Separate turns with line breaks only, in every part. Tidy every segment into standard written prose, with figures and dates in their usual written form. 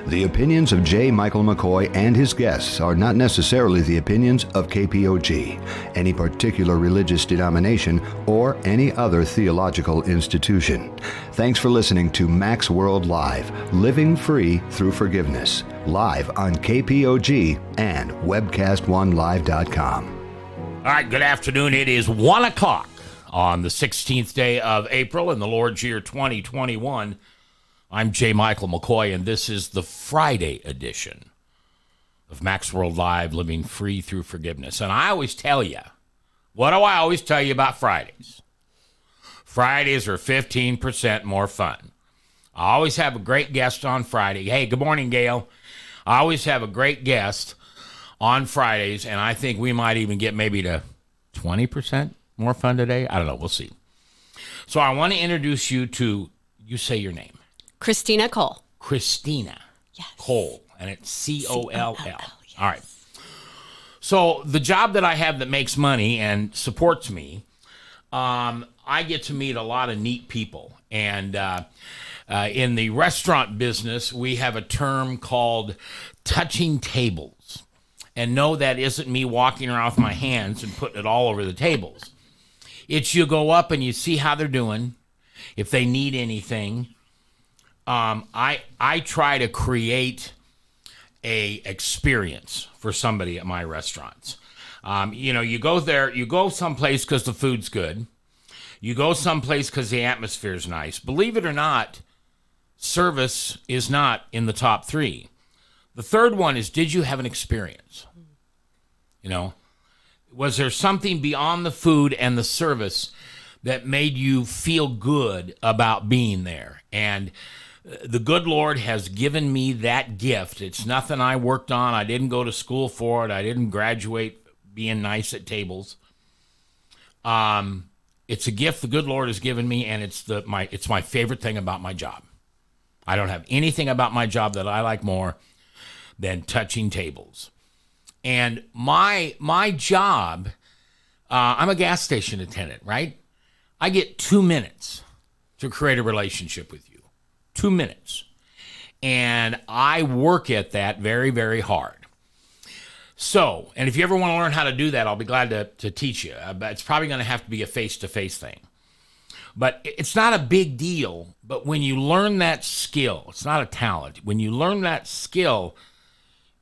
The opinions of J. Michael McCoy and his guests are not necessarily the opinions of KPOG, any particular religious denomination, or any other theological institution. Thanks for listening to Mac's World Live, Living Free Through Forgiveness, live on KPOG and webcast1live.com.
All right, good afternoon. It is 1 o'clock on the 16th day of April in the Lord's year 2021. I'm J. Michael McCoy, and this is the Friday edition of Mac's World Live, Living Free Through Forgiveness. And I always tell you, what do I always tell you about Fridays? Fridays are 15% more fun. I always have a great guest on Friday. Hey, good morning, Gail. I always have a great guest on Fridays, and I think we might even get maybe to 20% more fun today. I don't know. We'll see. So I want to introduce you to, you say your name.
Kristina Coll.
Kristina.
Yes.
Coll. And it's C-O-L-L.
Yes.
All right. So the job that I have that makes money and supports me, I get to meet a lot of neat people. And in the restaurant business, we have a term called touching tables. And no, that isn't me walking around with my hands and putting it all over the tables. It's you go up and you see how they're doing, if they need anything. I try to create a experience for somebody at my restaurants. You go there, you go someplace because the food's good. You go someplace because the atmosphere's nice. Believe it or not, service is not in the top three. The third one is, did you have an experience? Was there something beyond the food and the service that made you feel good about being there? And the good Lord has given me that gift. It's nothing I worked on. I didn't go to school for it. I didn't graduate being nice at tables. It's a gift the good Lord has given me, and it's my favorite thing about my job. I don't have anything about my job that I like more than touching tables. And my job, I'm a gas station attendant, right? I get 2 minutes to create a relationship with you. 2 minutes. And I work at that very, very hard. So, and if you ever want to learn how to do that, I'll be glad to teach you. But it's probably going to have to be a face-to-face thing. But it's not a big deal. But when you learn that skill, it's not a talent. When you learn that skill,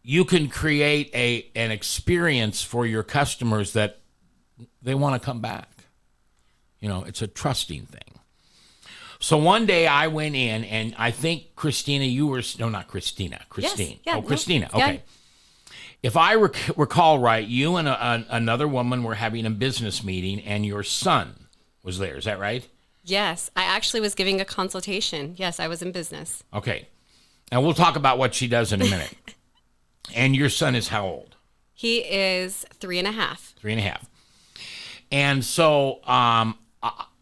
you can create an experience for your customers that they want to come back. It's a trusting thing. So one day I went in, and I think Kristina, you were, no, not Kristina, Christine.
Yes, yeah,
Kristina,
no,
okay.
yeah.
If I recall right, you and another woman were having a business meeting, and your son was there. Is that right?
Yes, I actually was giving a consultation. Yes, I was in business.
Okay. And we'll talk about what she does in a minute. And your son is how old?
He is 3.5.
3.5. And so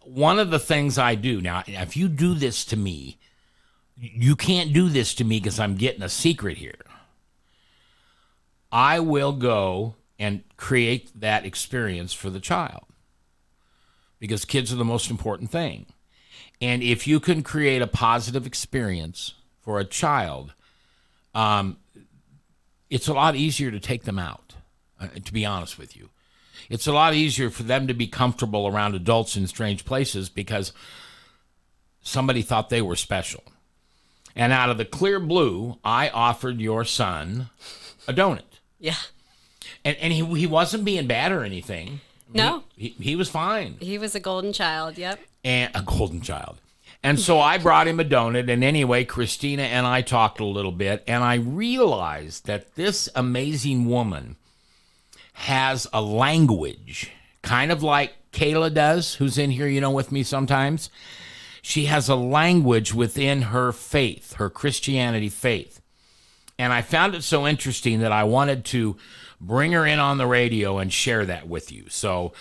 one of the things I do, now, if you do this to me, you can't do this to me because I'm getting a secret here. I will go and create that experience for the child because kids are the most important thing. And if you can create a positive experience for a child, it's a lot easier to take them out, to be honest with you. It's a lot easier for them to be comfortable around adults in strange places because somebody thought they were special. And out of the clear blue, I offered your son a donut.
Yeah.
And he wasn't being bad or anything.
No.
He was fine.
He was a golden child, yep.
And a golden child. And so I brought him a donut. And anyway, Kristina and I talked a little bit. And I realized that this amazing woman has a language, kind of like Kayla does, who's in here, with me sometimes. She has a language within her faith, her Christianity faith. And I found it so interesting that I wanted to bring her in on the radio and share that with you. So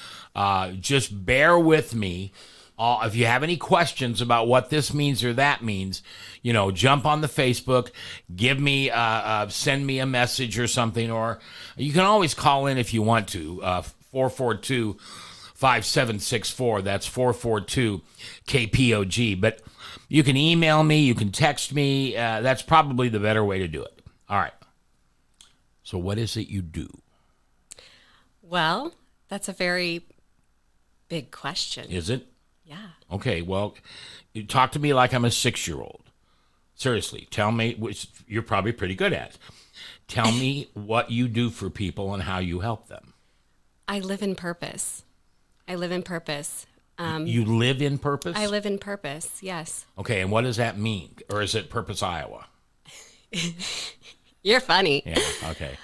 just bear with me. If you have any questions about what this means or that means, jump on the Facebook, give me, send me a message or something, or you can always call in if you want to, 442 5764. That's 442 KPOG. But you can email me, you can text me. That's probably the better way to do it. All right. So what is it you do?
Well, that's a very big question.
Is it?
Yeah.
Okay, well, you talk to me like I'm a 6-year-old. Seriously, tell me, which you're probably pretty good at. Tell me what you do for people and how you help them.
I live in purpose. I live in purpose.
You live in purpose?
I live in purpose, yes.
Okay, and what does that mean? Or is it Purpose, Iowa?
You're funny.
Yeah, okay.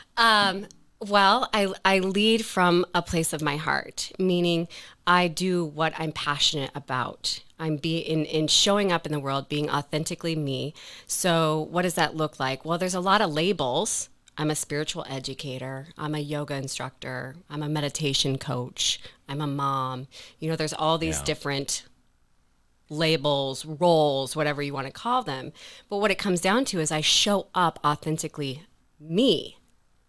Well, I lead from a place of my heart, meaning I do what I'm passionate about. I'm in showing up in the world, being authentically me. So what does that look like? Well, there's a lot of labels. I'm a spiritual educator. I'm a yoga instructor. I'm a meditation coach. I'm a mom. There's all these different labels, roles, whatever you want to call them. But what it comes down to is I show up authentically me.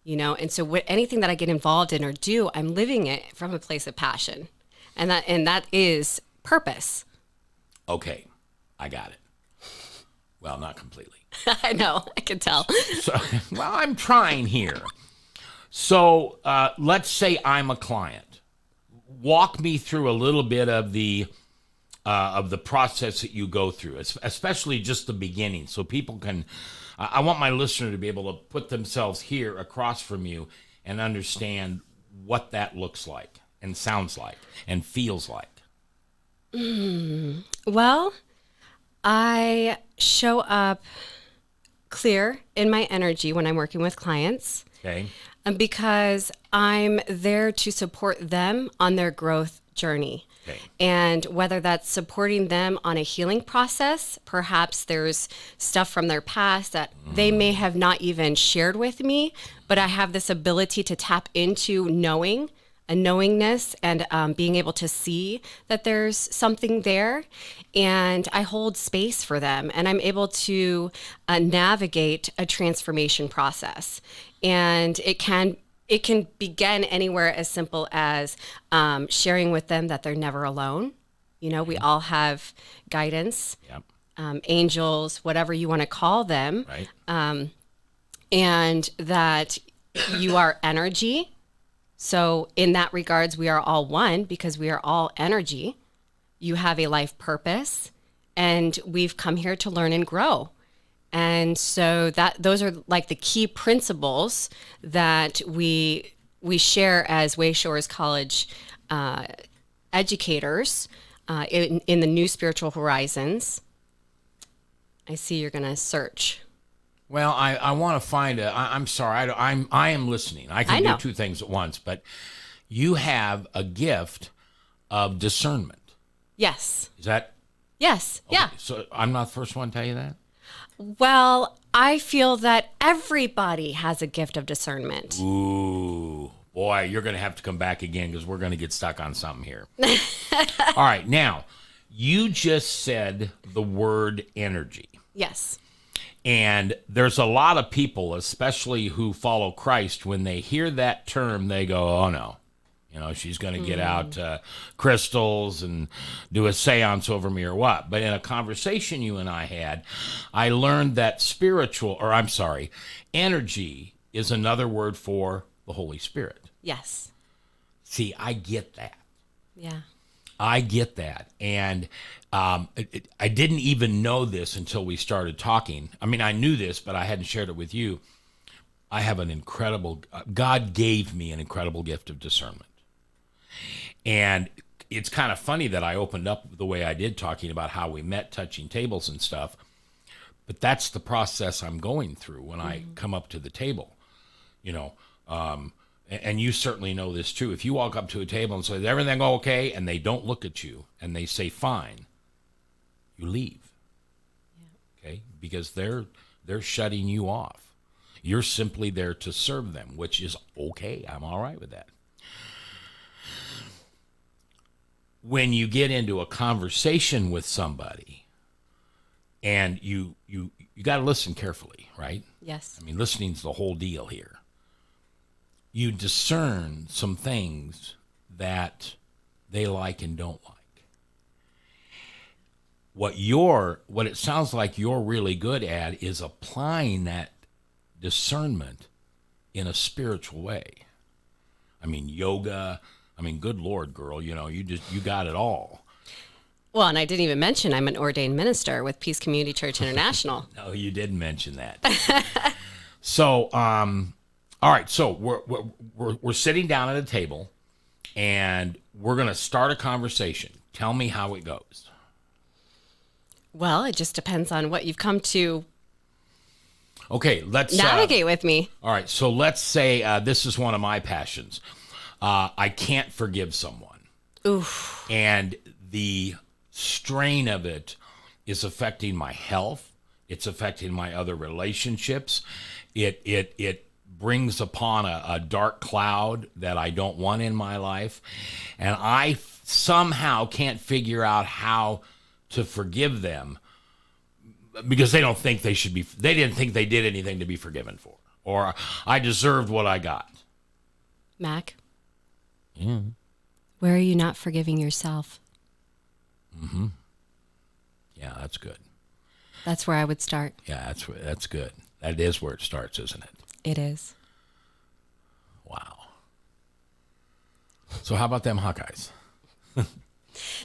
And so anything that I get involved in or do, I'm living it from a place of passion. And that is purpose.
Okay, I got it. Well, not completely.
I know, I can tell.
So, well, I'm trying here. So let's say I'm a client. Walk me through a little bit of the process that you go through, especially just the beginning, so people can. I want my listener to be able to put themselves here across from you and understand what that looks like and sounds like and feels like.
Well, I show up clear in my energy when I'm working with clients.
Okay.
Because I'm there to support them on their growth journey.
Okay.
And whether that's supporting them on a healing process, perhaps there's stuff from their past that they may have not even shared with me, but I have this ability to tap into a knowingness and being able to see that there's something there. And I hold space for them and I'm able to navigate a transformation process. And it can begin anywhere as simple as sharing with them that they're never alone. We all have guidance, angels, whatever you want to call them,
Right.
and that you are energy. So in that regards, we are all one because we are all energy. You have a life purpose, and we've come here to learn and grow. And so those are like the key principles that we share as Wayshores College educators in the New Spiritual Horizons. I see you're going to search.
Well, I want to find I'm sorry. I am listening. I can do two things at once, but you have a gift of discernment.
Yes.
Is that?
Yes. Okay. Yeah.
So I'm not the first one to tell you that?
Well, I feel that everybody has a gift of discernment.
Ooh, boy, you're going to have to come back again because we're going to get stuck on something here. All right. Now, you just said the word energy.
Yes.
And there's a lot of people, especially who follow Christ, when they hear that term, they go, oh, no. She's going to get out crystals and do a seance over me or what. But in a conversation you and I had, I learned that energy is another word for the Holy Spirit.
Yes.
See, I get that.
Yeah.
I get that. And I didn't even know this until we started talking. I mean, I knew this, but I hadn't shared it with you. I have God gave me an incredible gift of discernment. And it's kind of funny that I opened up the way I did, talking about how we met, touching tables and stuff. But that's the process I'm going through when I come up to the table, and you certainly know this too. If you walk up to a table and say, is everything okay? And they don't look at you and they say, fine, you leave. Yeah. Okay. Because they're shutting you off. You're simply there to serve them, which is okay. I'm all right with that. When you get into a conversation with somebody and you got to listen carefully, right?
Yes.
I mean, listening's the whole deal here. You discern some things that they like and don't like. What it sounds like you're really good at is applying that discernment in a spiritual way. I mean, yoga. I mean, good Lord, girl, you got it all.
Well, and I didn't even mention I'm an ordained minister with Peace Community Church International.
No, you didn't mention that. So, all right. So we're sitting down at a table, and we're going to start a conversation. Tell me how it goes.
Well, it just depends on what you've come to
Okay, let's
navigate with me.
All right. So let's say this is one of my passions. I can't forgive someone.
Oof.
And the strain of it is affecting my health. It's affecting my other relationships. It brings upon a dark cloud that I don't want in my life. And I somehow can't figure out how to forgive them because they don't think they should be. They didn't think they did anything to be forgiven for. Or I deserved what I got.
Mac?
Yeah.
Where are you not forgiving yourself?
Mm-hmm. Yeah, that's good.
That's where I would start.
Yeah, that's good. That is where it starts, isn't it?
It is.
Wow. So how about them Hawkeyes?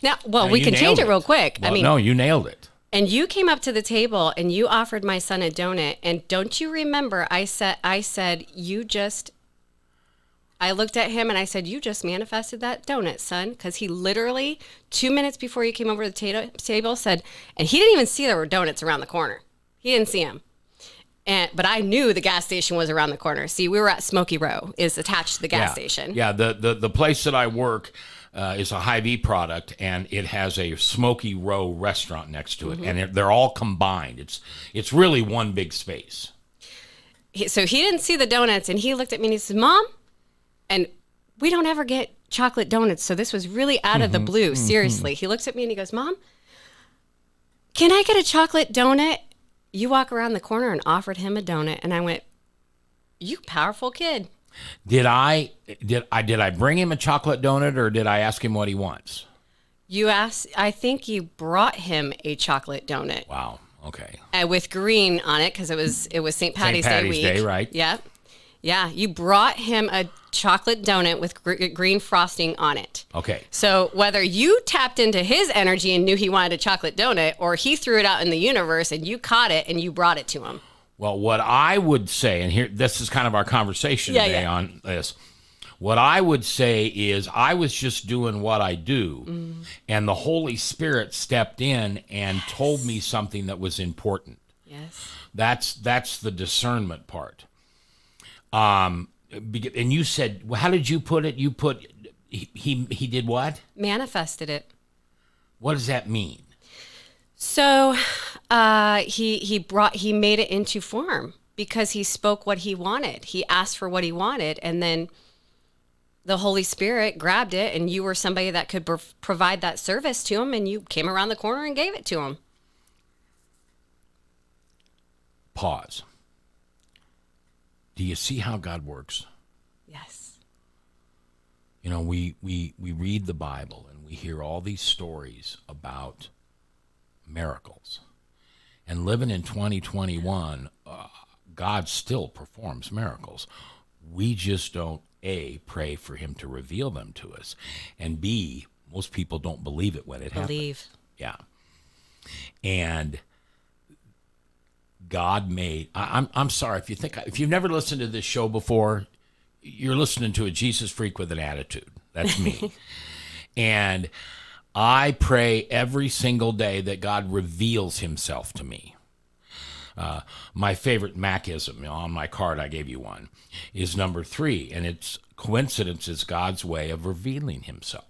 Now,
No,
we
you
can change
nailed
it real quick.
Well, no, you nailed it.
And you came up to the table and you offered my son a donut. And don't you remember I said I looked at him and I said, you just manifested that donut, son. Because he literally 2 minutes before you came over to the table said, and he didn't even see there were donuts around the corner. He didn't see them. But I knew the gas station was around the corner. See, we were at Smoky Row, is attached to the gas station.
Yeah, the place that I work is a Hy-Vee product, and it has a Smoky Row restaurant next to it, and they're all combined. It's really one big space.
So he didn't see the donuts, and he looked at me and he said, Mom, and we don't ever get chocolate donuts, so this was really out of the blue, seriously. He looks at me and he goes, Mom, can I get a chocolate donut? You walk around the corner and offered him a donut, and I went, you powerful kid.
Did I bring him a chocolate donut, or did I ask him what he wants?
You asked. I think you brought him a chocolate donut.
Wow. Okay.
With green on it because it was St. Patty's Day week.
Day, right?
Yeah. Yeah. You brought him a chocolate donut with green frosting on it.
Okay.
So whether you tapped into his energy and knew he wanted a chocolate donut, or he threw it out in the universe and you caught it and you brought it to him.
Well, what I would say, and here, this is kind of our conversation today on this. What I would say is I was just doing what I do, and the Holy Spirit stepped in and told me something that was important.
Yes.
That's the discernment part. And you said, well, how did you put it? You put, he did what?
Manifested it.
What does that mean?
So he made it into form because he spoke what he wanted. He asked for what he wanted, and then the Holy Spirit grabbed it, and you were somebody that could provide that service to him, and you came around the corner and gave it to him.
Pause. Do you see how God works?
Yes.
You know, we read the Bible and we hear all these stories about miracles. And living in 2021, God still performs miracles. We just don't, A, pray for him to reveal them to us, and B, most people don't believe it when it happens. Yeah. And God made, I'm sorry, if you've never listened to this show before, you're listening to a Jesus freak with an attitude. That's me. And I pray every single day that God reveals himself to me. My favorite Macism, on my card, I gave you one, is number 3, and it's coincidence is God's way of revealing himself.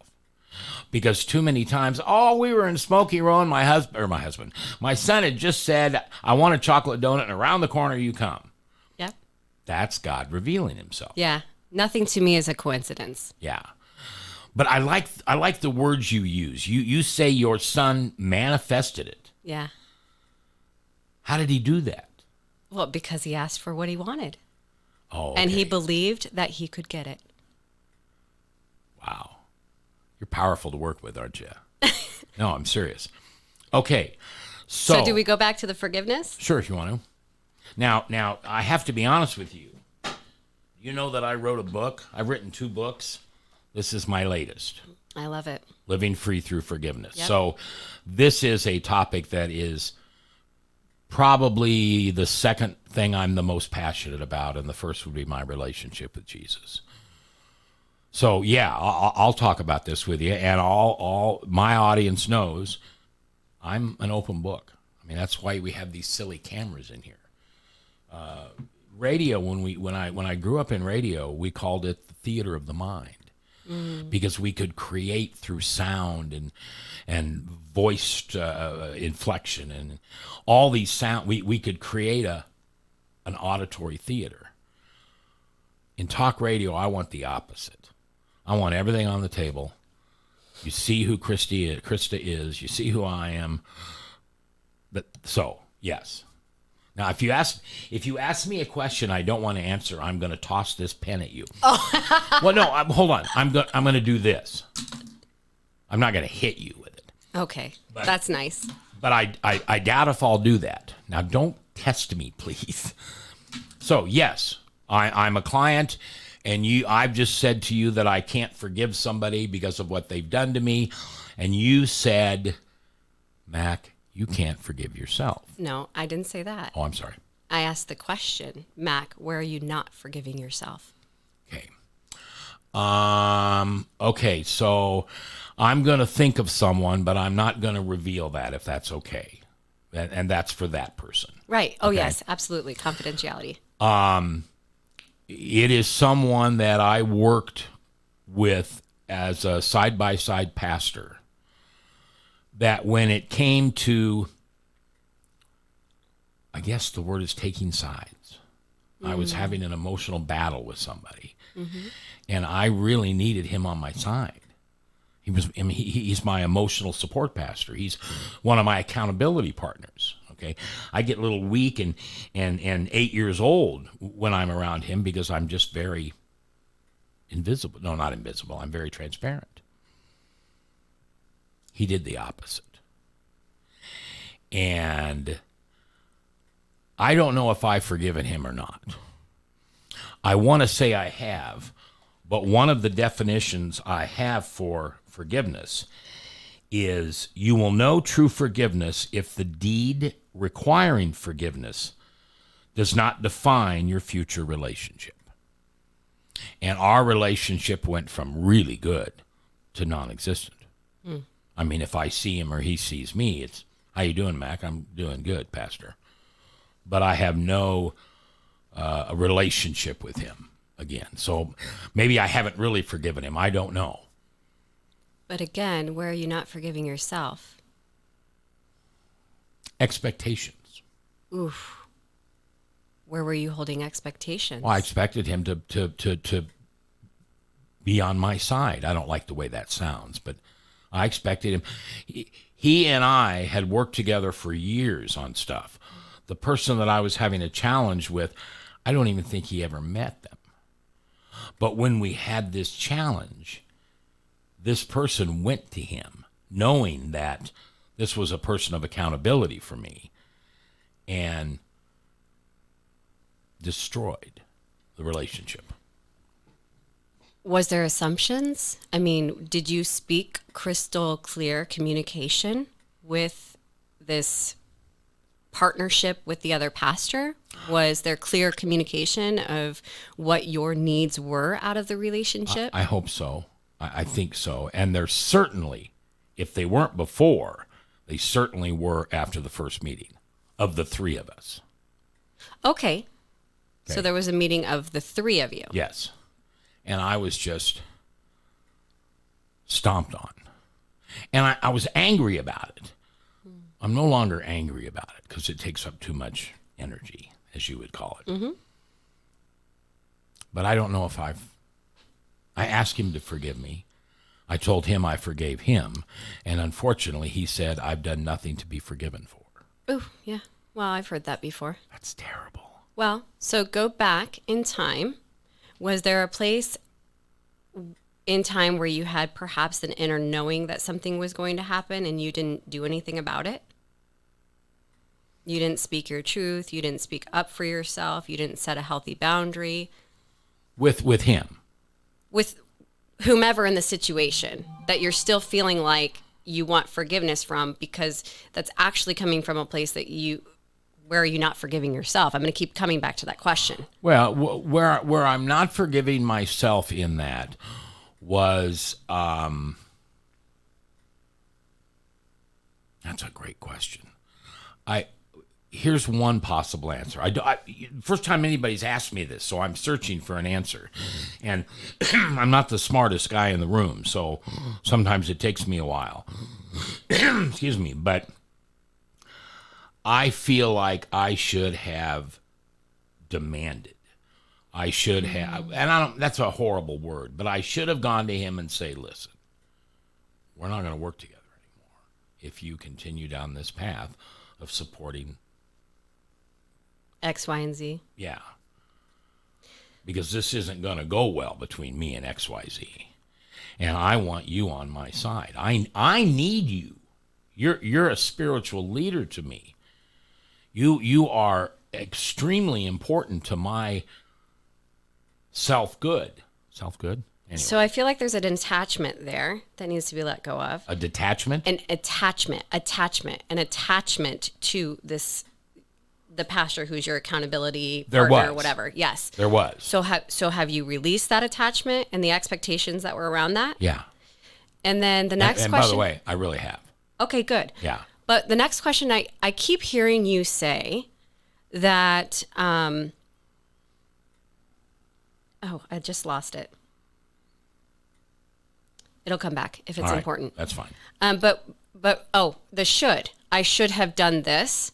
Because too many times, we were in Smoky Row, and my son had just said, I want a chocolate donut, and around the corner you come.
Yep.
That's God revealing himself.
Yeah. Nothing to me is a coincidence.
Yeah. But I like the words you use. You say your son manifested it.
Yeah.
How did he do that?
Well, because he asked for what he wanted.
Oh, okay.
And he believed that he could get it.
Wow. You're powerful to work with, aren't you? No, I'm serious. Okay. So
do we go back to the forgiveness?
Sure, if you want to. Now, I have to be honest with you. You know that I wrote a book. I've written 2 books. This is my latest.
I love it.
Living Free Through Forgiveness.
Yep.
So this is a topic that is probably the second thing I'm the most passionate about, and the first would be my relationship with Jesus. So yeah, I'll talk about this with you, and all my audience knows I'm an open book. I mean, that's why we have these silly cameras in here. Radio, when I grew up in radio, we called it the theater of the mind, because we could create through sound and voiced inflection and all these sound. We could create an auditory theater. In talk radio, I want the opposite. I want everything on the table. You see who Krista is. You see who I am. So yes. Now, if you ask me a question I don't want to answer, I'm going to toss this pen at you. Oh. Well, no, hold on. I'm going to do this. I'm not going to hit you with it.
Okay, that's nice.
But I doubt if I'll do that. Now, don't test me, please. So, yes, I'm a client, and I've just said to you that I can't forgive somebody because of what they've done to me, and you said, Mac, you can't forgive yourself.
No, I didn't say that.
Oh, I'm sorry.
I asked the question, Mac, where are you not forgiving yourself?
Okay. Okay, so I'm going to think of someone, but I'm not going to reveal that, if that's okay. And that's for that person.
Right. Oh,
Okay.
yes, absolutely. Confidentiality.
It is someone that I worked with as a side-by-side pastor, that when it came to, I guess the word is taking sides. I was having an emotional battle with somebody, and I really needed him on my side. He's my emotional support pastor. He's one of my accountability partners. Okay, I get a little weak and 8 years old when I'm around him, because I'm just very invisible. No, not invisible. I'm very transparent. He did the opposite. And I don't know if I've forgiven him or not. I want to say I have, but one of the definitions I have for forgiveness is you will know true forgiveness if the deed requiring forgiveness does not define your future relationship. And our relationship went from really good to non-existent. I mean, if I see him or he sees me, it's, how you doing, Mac? I'm doing good, Pastor. But I have no a relationship with him again. So maybe I haven't really forgiven him. I don't know.
But again, where are you not forgiving yourself?
Expectations.
Oof. Where were you holding expectations?
Well, I expected him to be on my side. I don't like the way that sounds, but I expected him. He and I had worked together for years on stuff. The person that I was having a challenge with, I don't even think he ever met them. But when we had this challenge, this person went to him, knowing that this was a person of accountability for me, and destroyed the relationship.
Was there assumptions? I mean, did you speak crystal clear communication with this partnership with the other pastor? Was there clear communication of what your needs were out of the relationship?
I hope so. I think so. And there's certainly, if they weren't before, they certainly were after the first meeting of the 3 of us.
Okay. So there was a meeting of the 3 of you.
Yes. And I was just stomped on. And I was angry about it. I'm no longer angry about it because it takes up too much energy, as you would call it. Mm-hmm. But I don't know if I asked him to forgive me. I told him I forgave him. And unfortunately, he said, I've done nothing to be forgiven for.
Oh, yeah. Well, I've heard that before.
That's terrible.
Well, so go back in time. Was there a place in time where you had perhaps an inner knowing that something was going to happen and you didn't do anything about it? You didn't speak your truth. You didn't speak up for yourself. You didn't set a healthy boundary.
With him.
With whomever in the situation that you're still feeling like you want forgiveness from, because that's actually coming from a place that where are you not forgiving yourself? I'm going to keep coming back to that question.
Well, where I'm not forgiving myself in that was, that's a great question. Here's one possible answer. First time anybody's asked me this, so I'm searching for an answer. And I'm not the smartest guy in the room, so sometimes it takes me a while. Excuse me, but I feel like I should have demanded. I should have, and that's a horrible word, but I should have gone to him and say, listen, we're not going to work together anymore if you continue down this path of supporting
X, Y, and Z.
Yeah. Because this isn't going to go well between me and XYZ. And I want you on my side. I need you. You're a spiritual leader to me. You are extremely important to my self-good. Self-good? Anyway.
So I feel like there's an attachment there that needs to be let go of.
A detachment?
An attachment to the pastor who's your accountability partner or whatever. Yes.
There was.
So have you released that attachment and the expectations that were around that?
Yeah.
And then the next
and
question.
by the way, I really have.
Okay, good.
Yeah.
But the next question, I keep hearing you say that, I just lost it. It'll come back if it's
All right,
important.
That's fine.
I should have done this.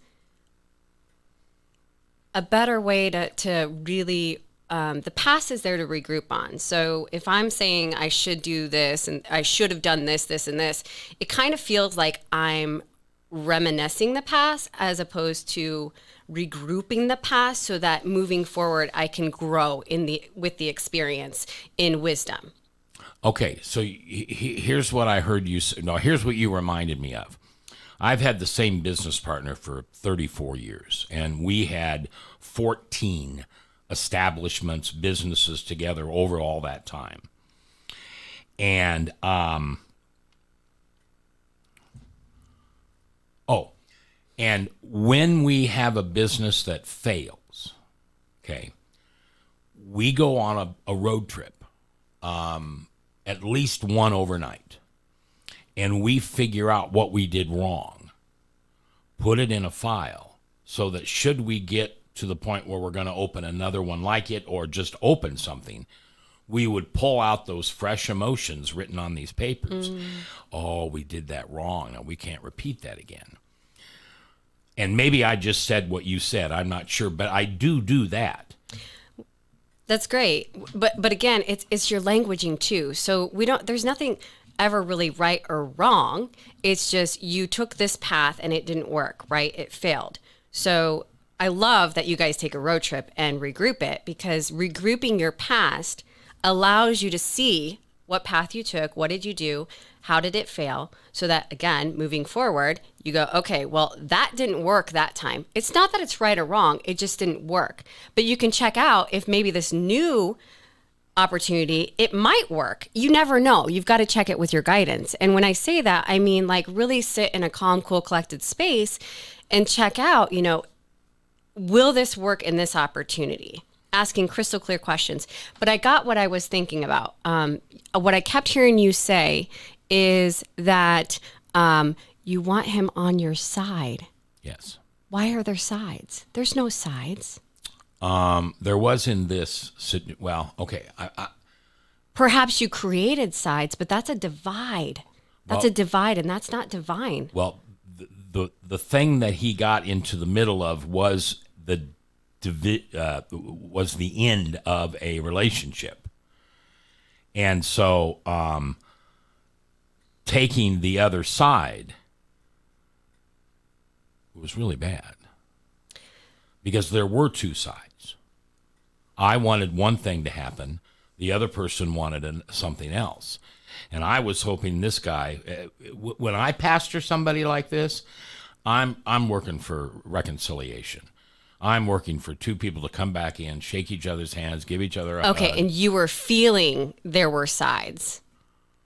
A better way to really, the past is there to regroup on. So if I'm saying I should do this and I should have done this, this, and this, it kind of feels like I'm reminiscing the past as opposed to regrouping the past so that moving forward I can grow with the experience in wisdom.
Okay, so here's what I heard you say. No, here's what you reminded me of. I've had the same business partner for 34 years, and we had 14 establishments, businesses together over all that time. And, and when we have a business that fails, okay, we go on a road trip, at least one overnight. And we figure out what we did wrong, put it in a file, so that should we get to the point where we're going to open another one like it or just open something, we would pull out those fresh emotions written on these papers. Oh, we did that wrong. Now we can't repeat that again. And maybe I just said what you said. I'm not sure, but I do that.
That's great. But again, it's your languaging too. So there's nothing ever really right or wrong. It's just you took this path and it didn't work, right? It failed. So I love that you guys take a road trip and regroup it, because regrouping your past allows you to see what path you took, what did you do, how did it fail, so that, again, moving forward, you go, okay, well, that didn't work that time. It's not that it's right or wrong, it just didn't work. But you can check out if maybe this new opportunity, it might work. You never know. You've got to check it with your guidance. And when I say that, I mean like really sit in a calm, cool, collected space and check out, will this work in this opportunity? Asking crystal clear questions. But I got what I was thinking about. What I kept hearing you say is that you want him on your side.
Yes.
Why are there sides? There's no sides.
There was in this, well, okay.
Perhaps you created sides, but that's a divide. That's a divide, and that's not divine.
Well, the thing that he got into the middle of was the end of a relationship. And so taking the other side was really bad, because there were two sides. I wanted one thing to happen. The other person wanted something else. And I was hoping this guy, when I pastor somebody like this, I'm working for reconciliation. I'm working for two people to come back in, shake each other's hands, give each other a
Okay,
hug.
and you were feeling there were sides.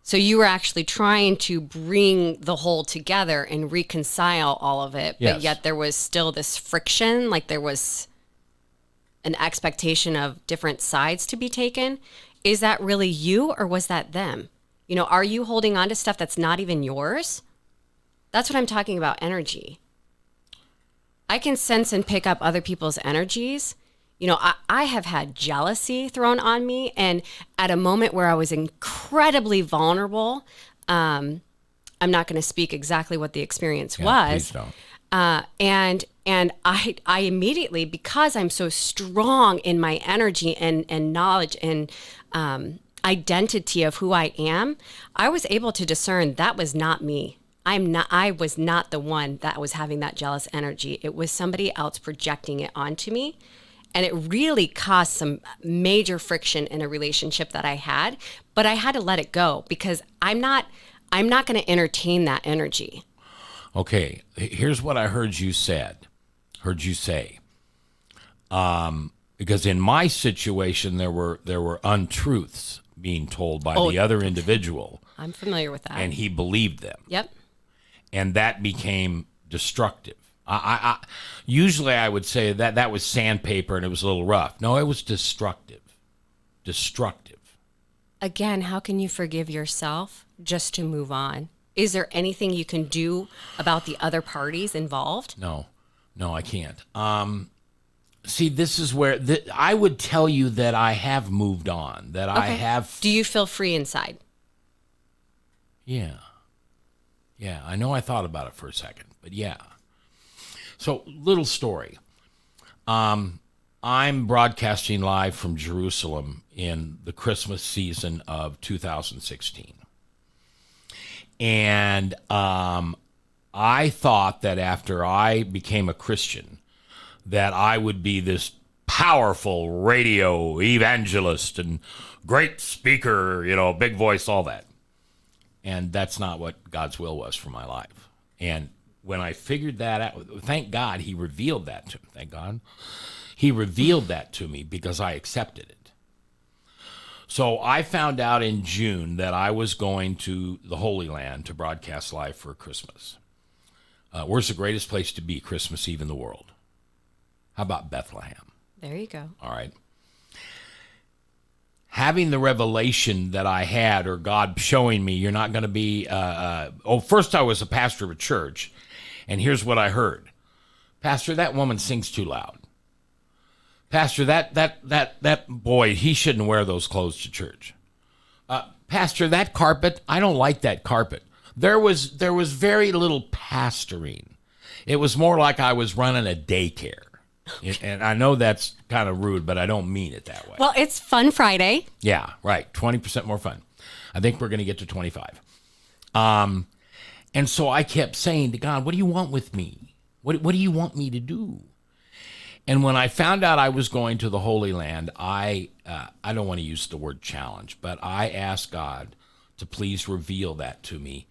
So you were actually trying to bring the whole together and reconcile all of it, but
Yes.
yet there was still this friction, like there was an expectation of different sides to be taken. Is that really you or was that them? You know, are you holding on to stuff that's not even yours? That's what I'm talking about, energy. I can sense and pick up other people's energies. You know, I have had jealousy thrown on me, and at a moment where I was incredibly vulnerable, I'm not going to speak exactly what the experience was.
Please don't.
And I immediately, because I'm so strong in my energy and knowledge and identity of who I am, I was able to discern that was not me. I was not the one that was having that jealous energy. It was somebody else projecting it onto me. And it really caused some major friction in a relationship that I had, but I had to let it go because I'm not going to entertain that energy.
Okay, here's what I heard you say. Because in my situation, there were untruths being told by the other individual,
I'm familiar with that.
and he believed them.
Yep.
And that became destructive. I usually I would say that was sandpaper and it was a little rough. No, it was destructive.
Again, how can you forgive yourself just to move on? Is there anything you can do about the other parties involved?
No, I can't. See, this is where I would tell you that I have moved on, that I have.
Do you feel free inside?
Yeah, I know I thought about it for a second, but yeah. So, little story. I'm broadcasting live from Jerusalem in the Christmas season of 2016. And I thought that after I became a Christian, that I would be this powerful radio evangelist and great speaker, big voice, all that. And that's not what God's will was for my life. And when I figured that out, thank God he revealed that to me. Thank God. He revealed that to me because I accepted it. So I found out in June that I was going to the Holy Land to broadcast live for Christmas. Where's the greatest place to be Christmas Eve in the world? How about Bethlehem?
There you go.
All right. Having the revelation that I had, or God showing me, you're not going to be, first I was a pastor of a church, and here's what I heard. Pastor, that woman sings too loud. Pastor, that boy, he shouldn't wear those clothes to church. Pastor, that carpet, I don't like that carpet. There was very little pastoring. It was more like I was running a daycare. And I know that's kind of rude, but I don't mean it that way.
Well, it's Fun Friday.
Yeah, right. 20% more fun. I think we're going to get to 25. And so I kept saying to God, what do you want with me? What do you want me to do? And when I found out I was going to the Holy Land, I don't want to use the word challenge, but I asked God to please reveal that to me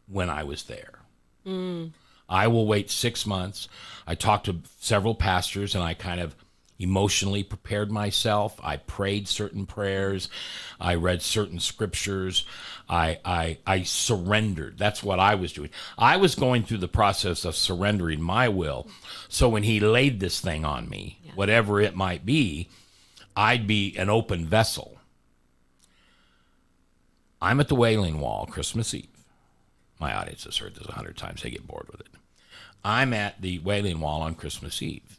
when I was there. I will wait 6 months. I talked to several pastors, and I kind of emotionally prepared myself. I prayed certain prayers. I read certain scriptures. I surrendered. That's what I was doing. I was going through the process of surrendering my will. So when he laid this thing on me, whatever it might be, I'd be an open vessel. I'm at the Wailing Wall Christmas Eve. My audience has heard this 100 times. They get bored with it. I'm at the Wailing Wall on Christmas Eve,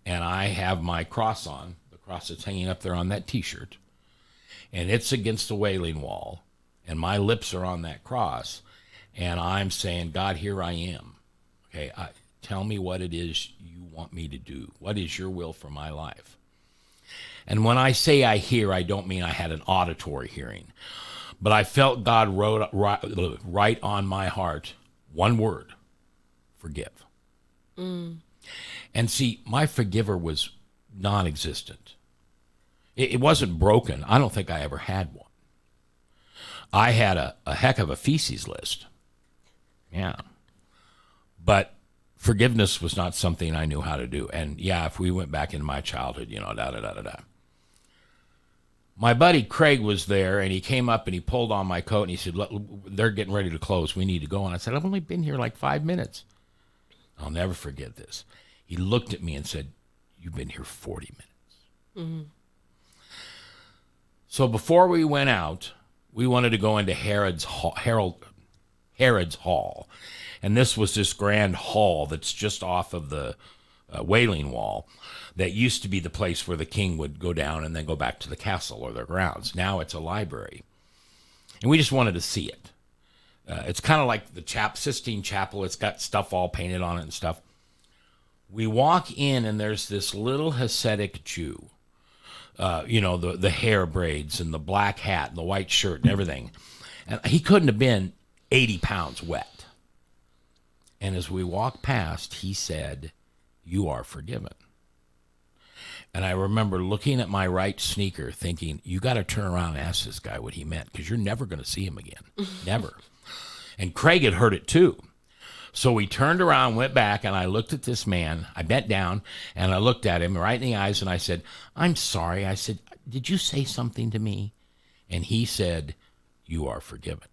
and I have my cross on, the cross that's hanging up there on that T-shirt, and it's against the Wailing Wall, and my lips are on that cross, and I'm saying, God, here I am. Okay, tell me what it is you want me to do. What is your will for my life? And when I say I hear, I don't mean I had an auditory hearing, but I felt God wrote right on my heart one word: forgive. And see, my forgiver was non-existent. It wasn't broken. I don't think I ever had one. I had a heck of a feces list. Yeah. But forgiveness was not something I knew how to do. And yeah, if we went back into my childhood, da-da-da-da-da. My buddy Craig was there, and he came up and he pulled on my coat, and he said, they're getting ready to close. We need to go. And I said, I've only been here like 5 minutes. I'll never forget this. He looked at me and said, you've been here 40 minutes. Mm-hmm. So before we went out, we wanted to go into Herod's Hall. And this was this grand hall that's just off of the Wailing Wall that used to be the place where the king would go down and then go back to the castle or their grounds. Now it's a library. And we just wanted to see it. It's kind of like the Sistine Chapel. It's got stuff all painted on it and stuff. We walk in, and there's this little Hasidic Jew. The hair braids and the black hat and the white shirt and everything. And he couldn't have been 80 pounds wet. And as we walked past, he said, you are forgiven. And I remember looking at my right sneaker thinking, you got to turn around and ask this guy what he meant, because you're never going to see him again. Never. And Craig had heard it too. So we turned around, went back, and I looked at this man. I bent down, and I looked at him right in the eyes, and I said, I'm sorry. I said, did you say something to me? And he said, you are forgiven.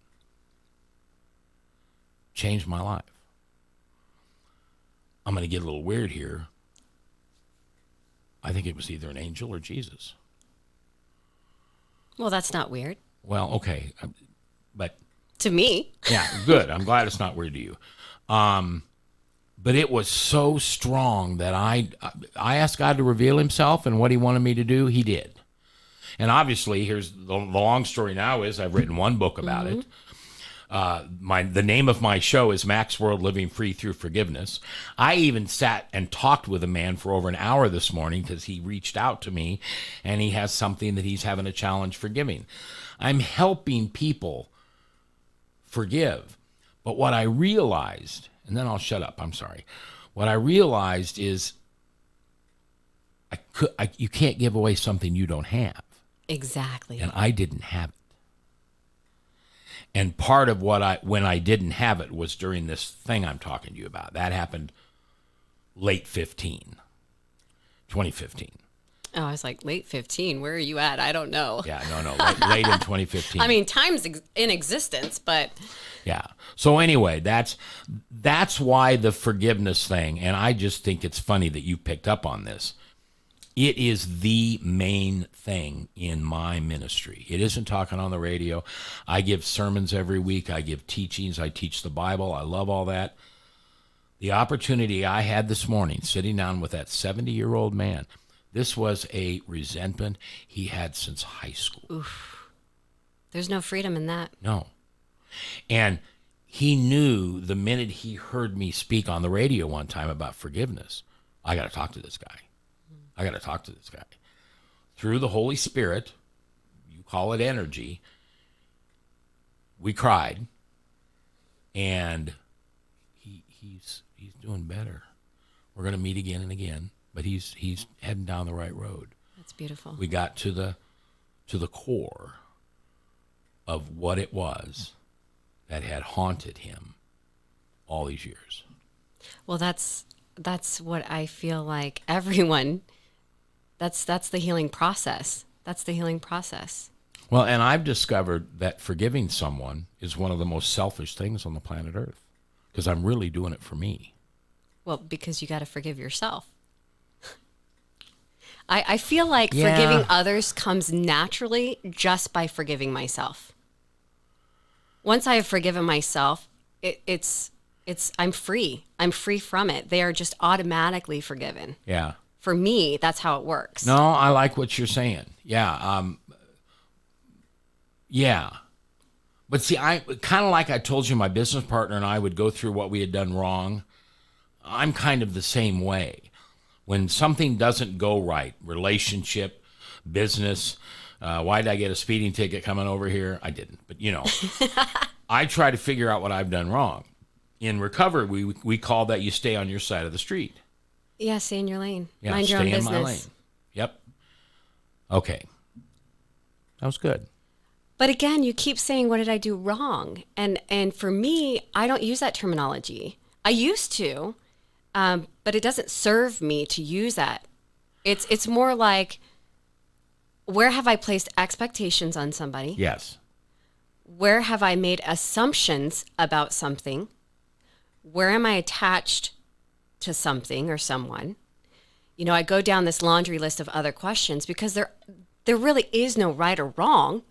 Changed my life. I'm going to get a little weird here. I think it was either an angel or Jesus.
Well, that's not weird.
Well, okay. But
to me.
Yeah, good. I'm glad it's not weird to you. But it was so strong that I asked God to reveal himself and what he wanted me to do. He did. And obviously, here's the long story now is I've written one book about it. The name of my show is Mac's World, Living Free Through Forgiveness. I even sat and talked with a man for over an hour this morning because he reached out to me and he has something that he's having a challenge forgiving. I'm helping people forgive. But what I realized, and then I'll shut up, I'm sorry. What I realized is you can't give away something you don't have.
Exactly.
And I didn't have it. And part of when I didn't have it was during this thing I'm talking to you about. That happened late 2015.
Oh, I was like, late 15? Where are you at? I don't know.
Yeah, no, late in 2015.
I mean, time's in existence, but...
Yeah. So anyway, that's why the forgiveness thing, and I just think it's funny that you picked up on this. It is the main thing in my ministry. It isn't talking on the radio. I give sermons every week. I give teachings. I teach the Bible. I love all that. The opportunity I had this morning, sitting down with that 70-year-old man, this was a resentment he had since high school.
Oof. There's no freedom in that.
No. And he knew the minute he heard me speak on the radio one time about forgiveness, I got to talk to this guy. Through the Holy Spirit, you call it energy, we cried, and he's doing better. We're going to meet again and again, but he's heading down the right road.
That's beautiful.
We got to the core of what it was that had haunted him all these years.
Well, that's what I feel like everyone, that's the healing process. That's the healing process.
Well, and I've discovered that forgiving someone is one of the most selfish things on the planet Earth, because I'm really doing it for me.
Well, because you got to forgive yourself. I feel like forgiving others comes naturally just by forgiving myself. Once I have forgiven myself, it's I'm free. I'm free from it. They are just automatically forgiven.
Yeah.
For me, that's how it works.
No, I like what you're saying. Yeah. Yeah. But see, I kind of like I told you, my business partner and I would go through what we had done wrong. I'm kind of the same way. When something doesn't go right, relationship, business, why did I get a speeding ticket coming over here? I didn't, but I try to figure out what I've done wrong. In recovery, we call that you stay on your side of the street.
Yeah, stay in your lane.
Yeah,
Mind your own
stay in
business.
my lane. Yep. Okay. That was good.
But again, you keep saying, what did I do wrong? And for me, I don't use that terminology. I used to, but it doesn't serve me to use that. It's more like, where have I placed expectations on somebody?
Yes.
Where have I made assumptions about something? Where am I attached to something or someone? You know, I go down this laundry list of other questions because there really is no right or wrong.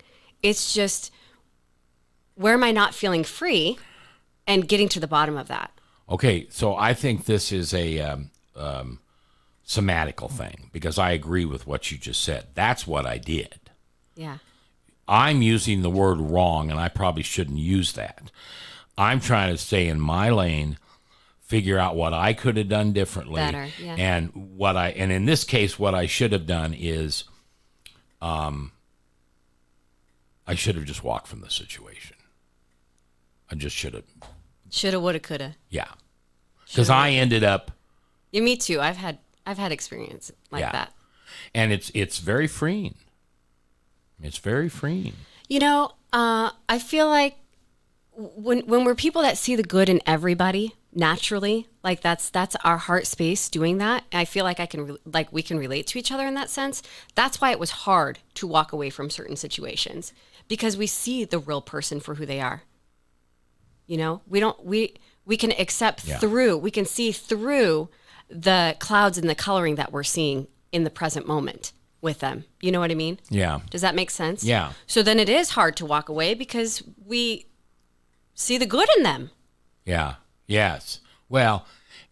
It's just, where am I not feeling free, and getting to the bottom of that.
Okay, so I think this is a somatical thing, because I agree with what you just said. That's what I did.
Yeah.
I'm using the word wrong, and I probably shouldn't use that. I'm trying to stay in my lane, figure out what I could have done differently.
Better, yeah.
And in this case, what I should have done is, I should have just walked from the situation. I just should have.
Shoulda, woulda, coulda.
Yeah. Because I ended up.
Yeah, me too. I've had experience like that.
And it's very freeing. It's very freeing.
You know, I feel like when we're people that see the good in everybody naturally, like that's our heart space doing that. I feel like we can relate to each other in that sense. That's why it was hard to walk away from certain situations, because we see the real person for who they are. You know, we can accept through, we can see through the clouds and the coloring that we're seeing in the present moment with them. You know what I mean?
Yeah.
Does that make sense?
Yeah.
So then it is hard to walk away because we see the good in them.
Yeah. Yes. Well,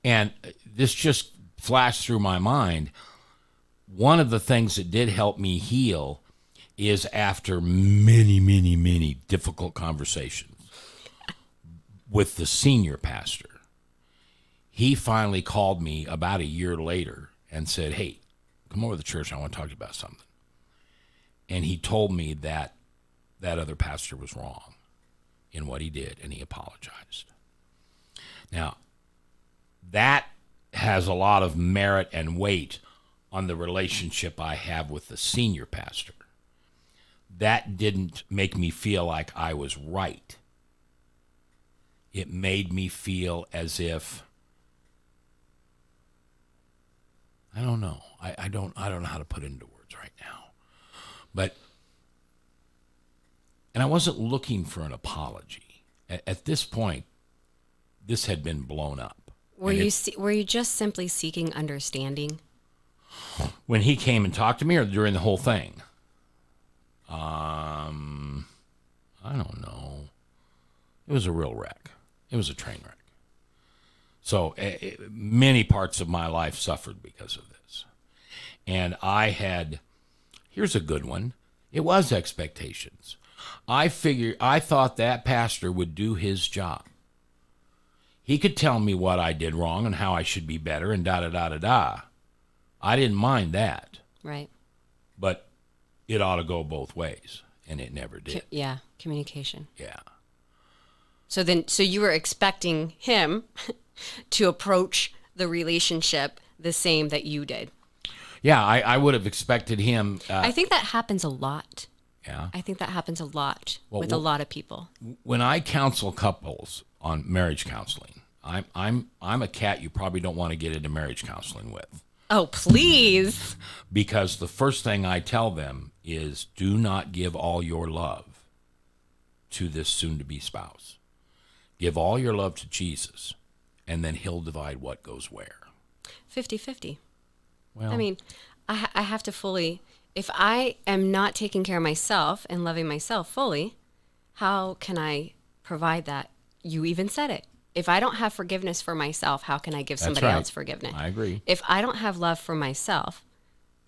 and this just flashed through my mind. One of the things that did help me heal is, after many, many, many difficult conversations with the senior pastor, he finally called me about a year later and said, "Hey, come over to the church. I want to talk to you about something." And he told me that that other pastor was wrong in what he did, and he apologized. Now, that has a lot of merit and weight on the relationship I have with the senior pastor. That didn't make me feel like I was right. It made me feel as if, I don't know. I don't know how to put it into words right now. But, and I wasn't looking for an apology. At this point, this had been blown up.
Were you just simply seeking understanding?
When he came and talked to me, or during the whole thing? I don't know. It was a real wreck. It was a train wreck. So many parts of my life suffered because of this. And here's a good one. It was expectations. I thought that pastor would do his job. He could tell me what I did wrong and how I should be better and da-da-da-da-da. I didn't mind that.
Right.
But it ought to go both ways, and it never did.
Yeah, communication.
Yeah.
So you were expecting him to approach the relationship the same that you did.
Yeah, I would have expected him.
I think that happens a lot.
Yeah.
I think that happens a lot with a lot of people.
When I counsel couples on marriage counseling, I'm a cat you probably don't want to get into marriage counseling with.
Oh, please.
Because the first thing I tell them is, do not give all your love to this soon-to-be spouse. Give all your love to Jesus, and then he'll divide what goes where.
50-50.
Well,
I mean, I have to fully, if I am not taking care of myself and loving myself fully, how can I provide that? You even said it. If I don't have forgiveness for myself, how can I give somebody else forgiveness?
I agree.
If I don't have love for myself,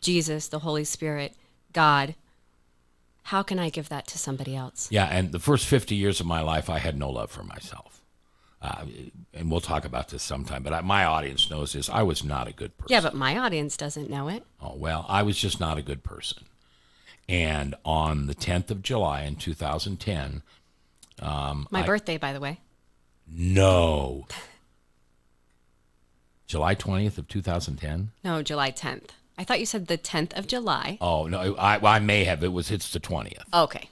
Jesus, the Holy Spirit, God, how can I give that to somebody else?
Yeah, and the first 50 years of my life, I had no love for myself. And we'll talk about this sometime, but my audience knows this. I was not a good person.
Yeah, but my audience doesn't know it.
Oh, well, I was just not a good person. And on the 10th of July in 2010...
my birthday, by the way.
No. July 20th of 2010?
No, July 10th. I thought you said the 10th of July.
Oh, no, I may have. It's the 20th.
Okay.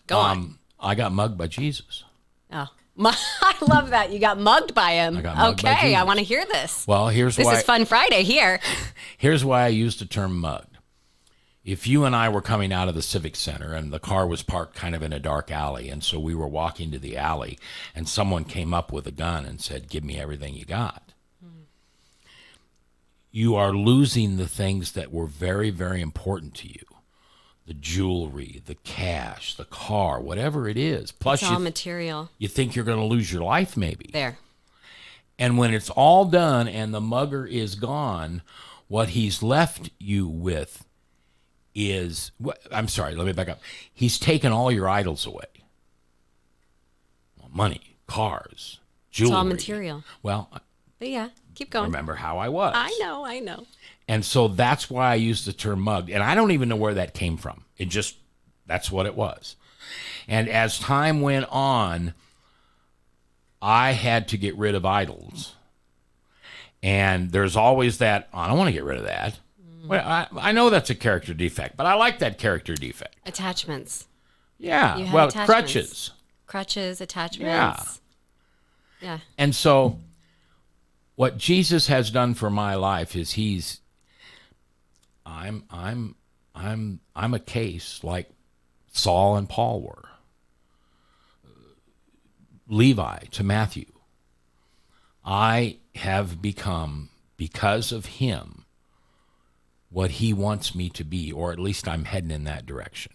Go on.
I got mugged by Jesus.
Oh, I love that. You got mugged by him.
I got mugged by
Okay,
Jesus.
I want to hear this.
Well,
This is Fun Friday here.
Here's why I used the term mugged. If you and I were coming out of the Civic Center and the car was parked kind of in a dark alley, and so we were walking to the alley, and someone came up with a gun and said, "Give me everything you got." You are losing the things that were very, very important to you. The jewelry, the cash, the car, whatever it is. Plus,
It's all material.
you think you're going to lose your life maybe.
There.
And when it's all done and the mugger is gone, what he's left you with is, I'm sorry, let me back up. He's taken all your idols away. Money, cars, jewelry.
It's all material.
Well,
But yeah, keep going.
remember how I was.
I know.
And so that's why I use the term mugged. And I don't even know where that came from. That's what it was. And as time went on, I had to get rid of idols. And there's always that, I don't want to get rid of that. Well, I know that's a character defect, but I like that character defect.
Attachments.
Yeah.
You had
Well,
attachments.
crutches.
Attachments. Yeah.
And so what Jesus has done for my life is I'm a case like Saul and Paul were. Levi to Matthew. I have become, because of him, what he wants me to be, or at least I'm heading in that direction.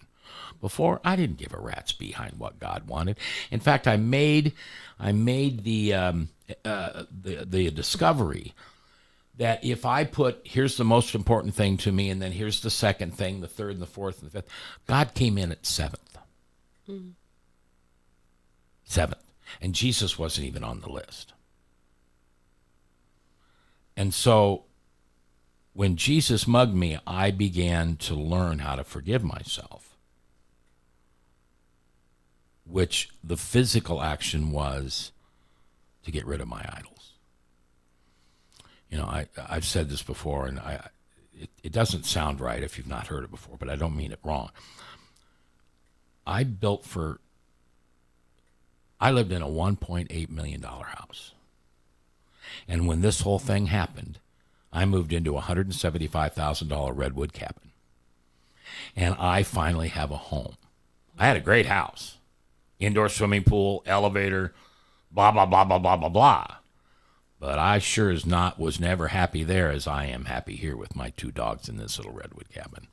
Before, I didn't give a rat's behind what God wanted. In fact, I made the discovery that if I put, here's the most important thing to me, and then here's the second thing, the third and the fourth and the fifth, God came in at seventh. Seventh. And Jesus wasn't even on the list. And so when Jesus mugged me, I began to learn how to forgive myself, which the physical action was to get rid of my idols. You know, I've said this before, and it doesn't sound right if you've not heard it before, but I don't mean it wrong. I lived in a $1.8 million house. And when this whole thing happened, I moved into a $175,000 redwood cabin. And I finally have a home. I had a great house. Indoor swimming pool, elevator, blah, blah, blah, blah, blah, blah, blah. But I sure was never happy there as I am happy here with my 2 dogs in this little redwood cabin.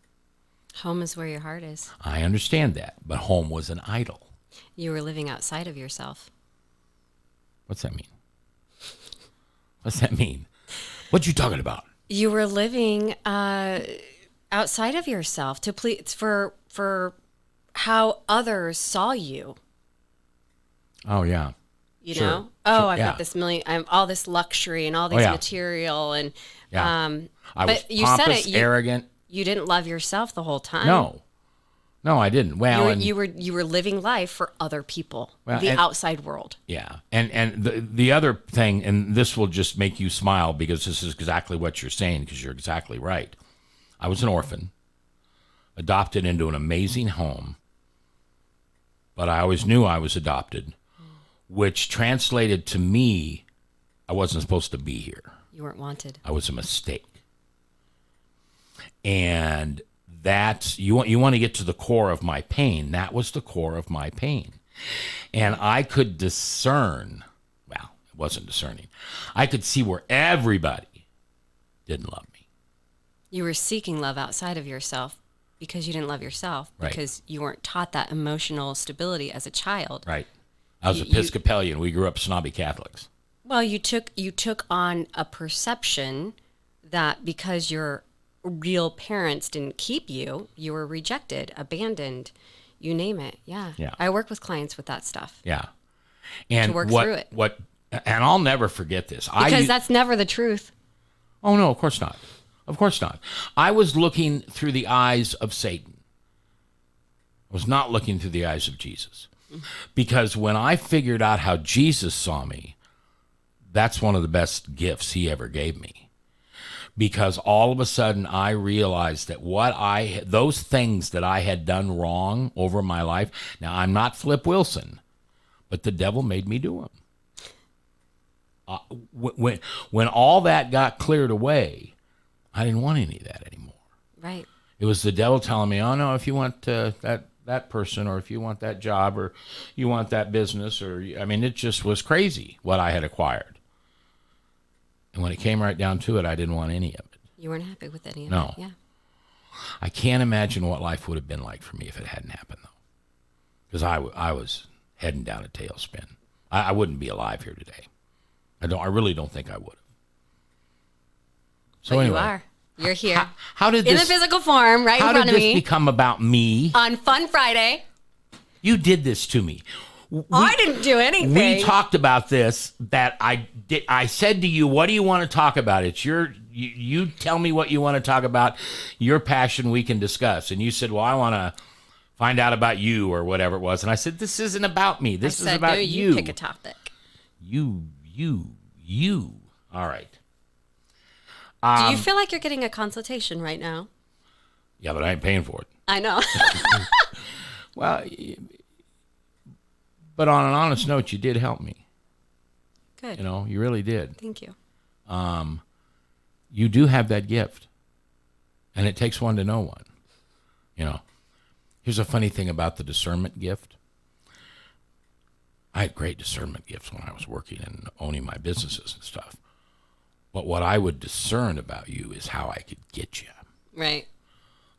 Home is where your heart is.
I understand that, but home was an idol.
You were living outside of yourself.
What's that mean? What's that mean? What you talking about?
You were living outside of yourself to please for how others saw you.
Oh yeah.
You
Sure.
know? Oh,
Sure,
I've
yeah.
got this all this luxury and all these
yeah.
material and
Yeah. I was
but you said
pompous,
it,
arrogant.
you didn't love yourself the whole time.
No, I didn't. Well,
you were living life for other people,
Well,
the
and-
outside world.
yeah, and the other thing, and this will just make you smile because this is exactly what you're saying, because you're exactly right. I was an orphan, adopted into an amazing home, but I always knew I was adopted, which translated to me, I wasn't supposed to be here.
You weren't wanted.
I was a mistake. And that's, you want to get to the core of my pain. That was the core of my pain. And I could discern, well, it wasn't discerning. I could see where everybody didn't love me.
You were seeking love outside of yourself because you didn't love yourself,
Right.
because you weren't taught that emotional stability as a child.
Right. I was
You-
Episcopalian. We grew up snobby Catholics.
Well, you took on a perception that because your real parents didn't keep you, you were rejected, abandoned, you name it. Yeah.
Yeah.
I work with clients with that stuff.
Yeah. And
work
what,
through it.
And I'll never forget this.
Because that's never the truth.
Oh, no, of course not. Of course not. I was looking through the eyes of Satan. I was not looking through the eyes of Jesus. Because when I figured out how Jesus saw me, that's one of the best gifts he ever gave me. because all of a sudden I realized that those things that I had done wrong over my life. Now, I'm not Flip Wilson, but the devil made me do them. When all that got cleared away, I didn't want any of that anymore.
Right.
It was the devil telling me, "Oh no, if you want that person, or if you want that job, or you want that business, it just was crazy what I had acquired." And when it came right down to it, I didn't want any of it.
You weren't happy with any of
No.
it. Yeah.
I can't imagine what life would have been like for me if it hadn't happened, though, because I was heading down a tailspin. I wouldn't be alive here today. I really don't think I would have. So
but
anyway,
you are. You're here.
How did
in
this,
the physical form, right in front of
How did
me.
this become about me?
On Fun Friday.
You did this to me.
I didn't do anything.
We talked about this. That I did. I said to you, "What do you want to talk about?" It's you tell me what you want to talk about. Your passion we can discuss. And you said, "Well, I want to find out about you," or whatever it was. And I said, "This isn't about me. This is about
no, you pick a topic.
You. All right.
Do you feel like you're getting a consultation right now?
Yeah, but I ain't paying for it.
I know.
Well, but on an honest note, you did help me.
Good.
You really did.
Thank you.
You do have that gift, and it takes one to know one. Here's a funny thing about the discernment gift. I had great discernment gifts when I was working and owning my businesses and stuff. But what I would discern about you is how I could get you.
Right.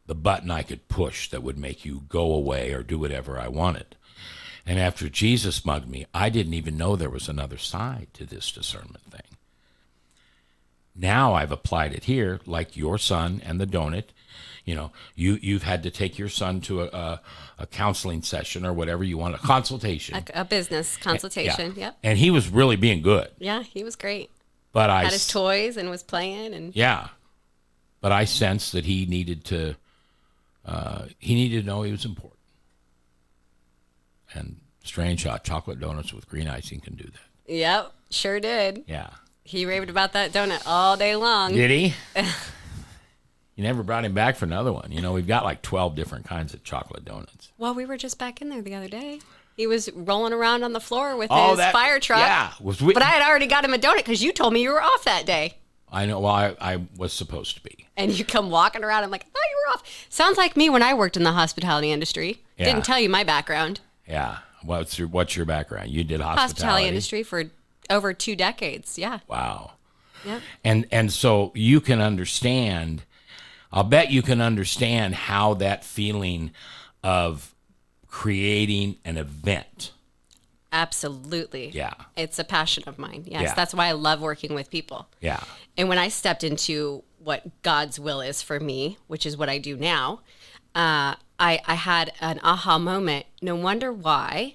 The button I could push that would make you go away or do whatever I wanted. And after Jesus mugged me, I didn't even know there was another side to this discernment thing. Now I've applied it here, like your son and the donut. You've had to take your son to a counseling session or whatever you want, a consultation.
A business consultation,
Yeah.
Yep.
And he was really being good.
Yeah, he was great.
But
Had his toys and was playing. And
yeah. But I sensed that he needed to know he was important. And strange hot chocolate donuts with green icing can do that.
Yep, sure did.
Yeah.
He raved about that donut all day long.
Did he? You never brought him back for another one. We've got like 12 different kinds of chocolate donuts.
Well, we were just back in there the other day. He was rolling around on the floor with his fire truck.
Yeah.
But I had already got him a donut because you told me you were off that day.
I know. Well, I was supposed to be.
And you come walking around. I'm like, I thought you were off. Sounds like me when I worked in the hospitality industry.
Yeah.
Didn't tell you my background.
Yeah. What's your background? You did hospitality
industry for over 2 decades. Yeah.
Wow.
Yeah.
And so you can understand. I'll bet you can understand how that feeling of creating an event.
Absolutely.
Yeah.
It's a passion of mine. Yes.
Yeah.
That's why I love working with people.
Yeah.
And when I stepped into what God's will is for me, which is what I do now, I had an aha moment. No wonder why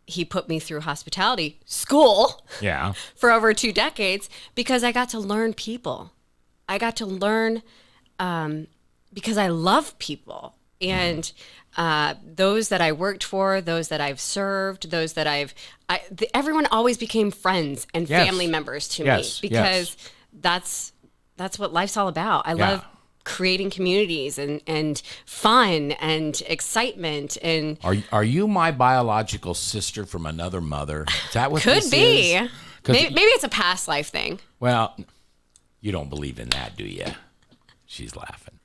he put me through hospitality school
Yeah.
for over 2 decades, because I got to learn people. I got to learn because I love people. And those that I worked for, those that I've served, those that everyone always became friends and
Yes.
family members to
Yes.
me, because that's what life's all about. I love creating communities and fun and excitement. And
Are you my biological sister from another mother? Is that what
could
this
be.
is?
Maybe it's a past life thing.
Well, you don't believe in that, do you? She's laughing.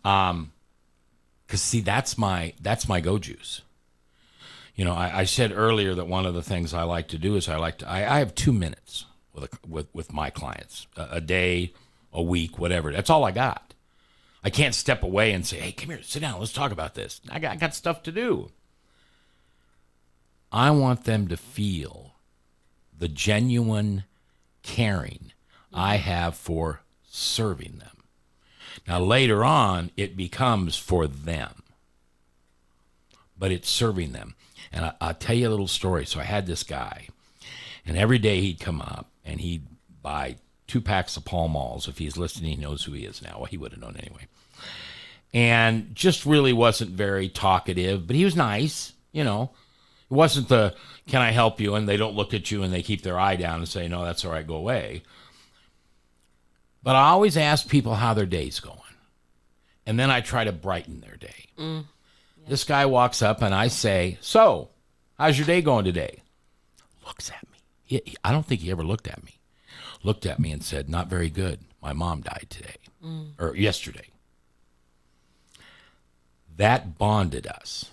'Cause see, that's my go juice. I said earlier that one of the things I like to do is I have 2 minutes with my clients a day, a week, whatever. That's all I got. I can't step away and say, "Hey, come here, sit down, let's talk about this." I got stuff to do. I want them to feel the genuine caring I have for serving them. Now, later on, it becomes for them, but it's serving them. And I'll tell you a little story. So I had this guy, and every day he'd come up, and he'd buy 2 packs of Pall Malls. If he's listening, he knows who he is now. Well, he would have known anyway. And just really wasn't very talkative, but he was nice, It wasn't the, "Can I help you?" and they don't look at you and they keep their eye down and say, "No, that's all right, go away." But I always ask people how their day's going. And then I try to brighten their day. Yeah. This guy walks up and I say, so, how's your day going today? Looks at me. I don't think he ever looked at me. Looked at me and said, not very good. My mom died today. Or yesterday. That bonded us.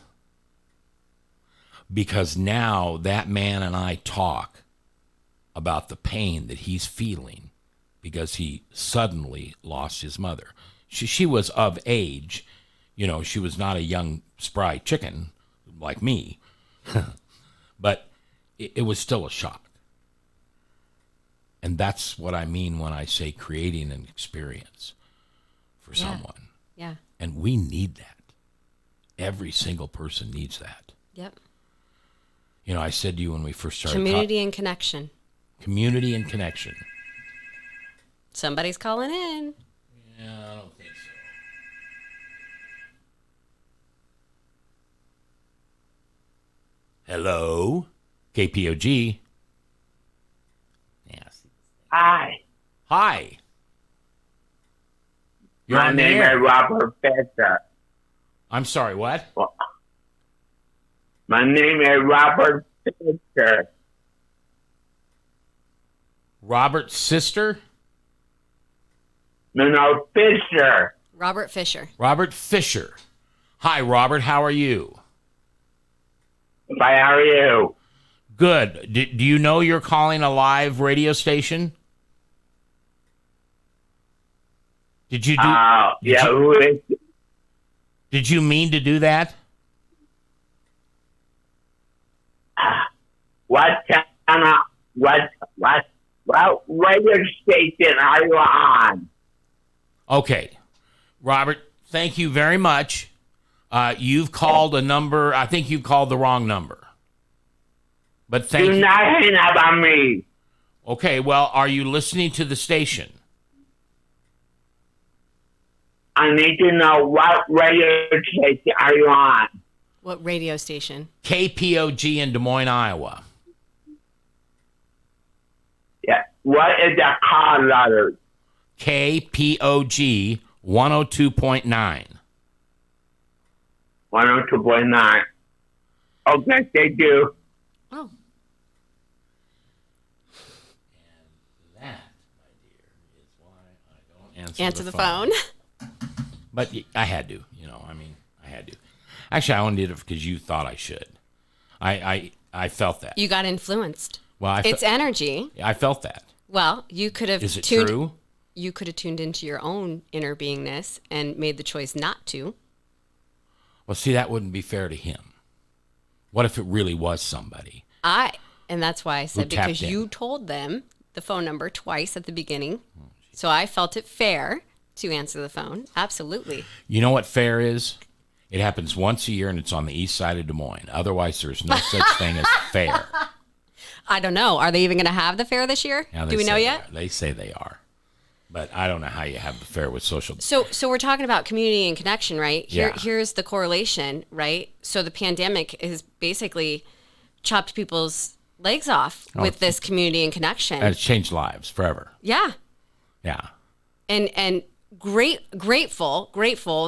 Because now that man and I talk about the pain that he's feeling because he suddenly lost his mother. She was of age. You know, she was not a young, spry chicken like me. But it was still a shock. And that's what I mean when I say creating an experience for someone.
Yeah.
And we need that. Every single person needs that.
Yep.
You know, I said to you when we first started
Community and connection.
Community and connection.
Somebody's calling in.
Yeah, I don't think so. Hello? KPOG. Yes.
Hi.
Hi. You're
My
on the
name
air.
is Robert Fisher.
I'm sorry, what?
My name is Robert Fisher.
Robert's sister?
No, Fisher.
Robert Fisher.
Robert Fisher. Hi, Robert. How are you?
How are you?
Good. Do you know you're calling a live radio station? Did you do?
Yeah, who is?
Did you mean to do that?
What channel? What radio station are you on?
Okay. Robert, thank you very much. You've called a number. I think you called the wrong number. But thank
Do
you.
not hang up on me.
Okay, well, are you listening to the station?
I need to know what radio station are you on?
What radio station?
KPOG in Des Moines, Iowa.
Yeah. What is the call letter?
KPOG 102.9.
102.9. Okay, thank you.
Oh.
That, my dear, is why I don't
Answer the phone.
But I had to, I had to. Actually, I only did it because you thought I should. I felt that.
You got influenced.
Well,
It's energy.
I felt that.
Well, you could have
Is it
tuned.
true?
You could have tuned into your own inner beingness and made the choice not to.
Well, see, that wouldn't be fair to him. What if it really was somebody?
And that's why I said,
Who tapped
because
in.
you told them the phone number twice at the beginning. So I felt it fair to answer the phone. Absolutely.
You know what fair is? It happens once a year, and it's on the east side of Des Moines. Otherwise, there's no such thing as fair.
I don't know. Are they even going to have the fair this year?
Now,
Do we know yet?
They say they are. But I don't know how you have the fair with social.
So we're talking about community and connection, right?
Yeah.
Here's the correlation, right? So the pandemic has basically chopped people's legs off with this community and connection.
And it's changed lives forever.
Yeah.
Yeah.
And grateful